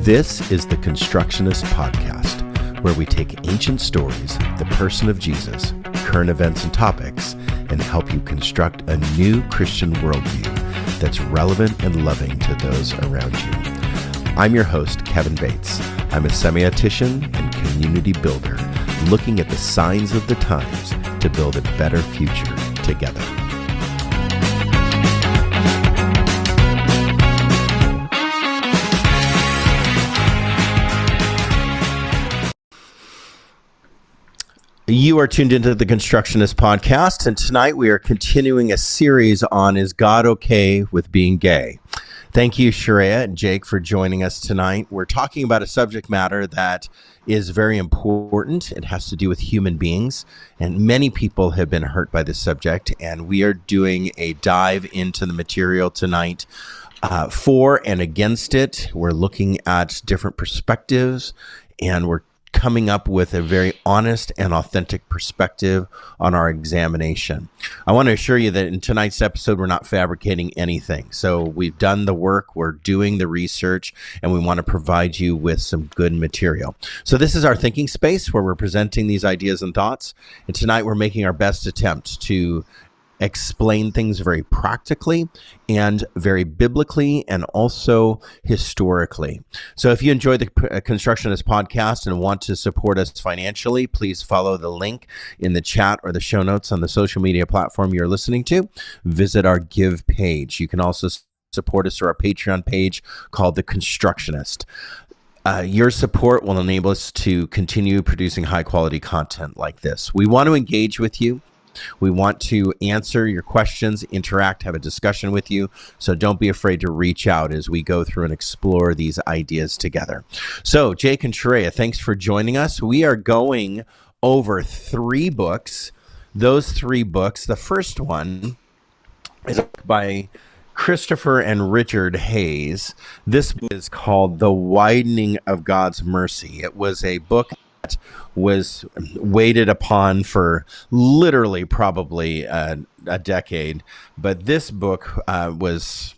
This is the Constructionist podcast, where we take ancient stories, the person of Jesus, current events and topics, and help you construct a new Christian worldview that's relevant and loving to those around you. I'm your host, Kevin Bates. I'm a semiotician and community builder, looking at the signs of the times to build a better future together. You are tuned into the Constructionist podcast, and tonight we are continuing a series on Is God Okay with Being Gay? Thank you, Sharia and Jake, for joining us tonight. We're talking about a subject matter that is very important. It has to do with human beings, and many people have been hurt by this subject, and we are doing a dive into the material tonight for and against it. We're looking at different perspectives, and we're coming up with a very honest and authentic perspective on our examination. I want to assure you that in tonight's episode, we're not fabricating anything. So we've done the work, we're doing the research, and we want to provide you with some good material. So this is our thinking space where we're presenting these ideas and thoughts. And tonight we're making our best attempt to explain things very practically and very biblically and also historically. So if you enjoy the Constructionist podcast and want to support us financially, please follow the link in the chat or the show notes on the social media platform you're listening to. Visit our Give page. You can also support us through our Patreon page called The Constructionist. Your support will enable us to continue producing high quality content like this. We want to engage with you. We want to answer your questions, interact, have a discussion with you. So don't be afraid to reach out as we go through and explore these ideas together. So Jake and Sharia, thanks for joining us. We are going over 3 books. Those 3 books, the first one is by Christopher and Richard Hayes. This book is called The Widening of God's Mercy. It was a book that was waited upon for literally probably a decade, but this book was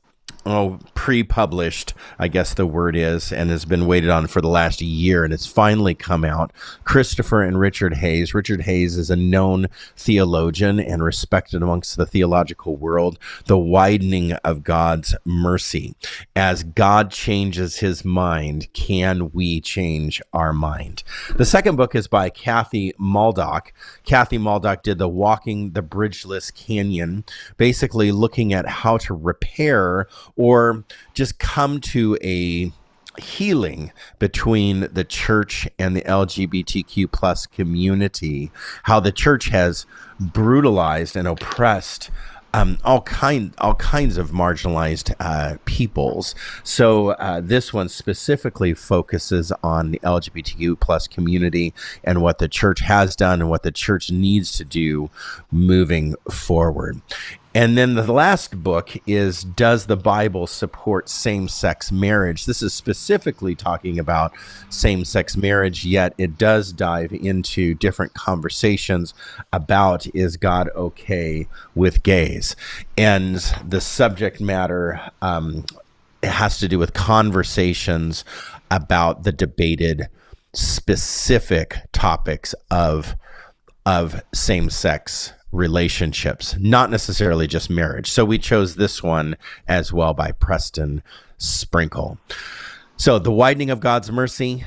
pre-published, I guess the word is, and has been waited on for the last year, and it's finally come out. Christopher and Richard Hayes. Richard Hayes is a known theologian and respected amongst the theological world. The Widening of God's Mercy. As God changes his mind, can we change our mind? The second book is by Kathy Maldock. Kathy Maldock did the Walking the Bridgeless Canyon, basically looking at how to repair or just come to a healing between the church and the LGBTQ plus community, how the church has brutalized and oppressed all kinds of marginalized peoples. So this one specifically focuses on the LGBTQ plus community and what the church has done and what the church needs to do moving forward. And then the last book is Does the Bible Support Same-Sex Marriage? This is specifically talking about same-sex marriage, yet it does dive into different conversations about is God okay with gays? And the subject matter it has to do with conversations about the debated specific topics of same-sex relationships, not necessarily just marriage. So we chose this one as well by Preston Sprinkle. So The Widening of God's Mercy,